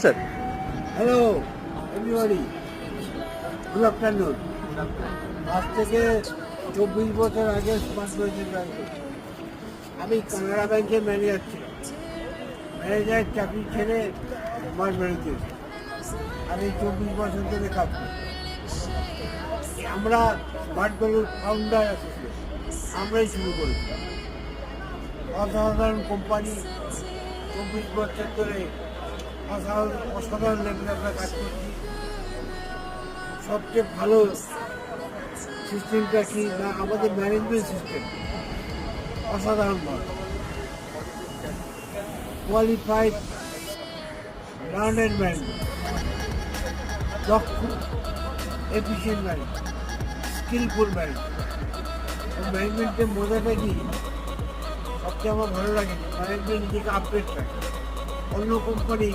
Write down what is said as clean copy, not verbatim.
Sir. Hello everybody, good afternoon. আজ থেকে 24 বছর আগে স্মার্ট ব্যাংকের ব্যাংকে আমি কানাড়া ব্যাংকের ম্যানেজার ছিলাম। ম্যানেজারের চাকরি ছেড়ে স্মার্ট ব্যাংকে আমি 24 বছর ধরে কাজ করি। আমরা স্মার্ট ব্যাংকের ফাউন্ডার অ্যাসোসিয়েশন আমরাই শুরু করেছিলাম। অসাধারণ কোম্পানি, 24 বছর ধরে অসাধারণ লেভেলে আমরা কাজ করছি। সবচেয়ে ভালো সিস্টেমটা কি না, আমাদের ম্যানেজমেন্ট সিস্টেম অসাধারণ ভালো, কোয়ালিফাইড লার্নেড ম্যানেজমেন্ট, দক্ষ এফিসিয়েন্ট ম্যানেজমেন্ট, স্কিলফুল ম্যানেজমেন্ট। ম্যানেজমেন্টের মজাটা কি, সবচেয়ে আমার ভালো লাগে ম্যানেজমেন্ট নিজেকে আপডেট রাখে। অন্য কোম্পানি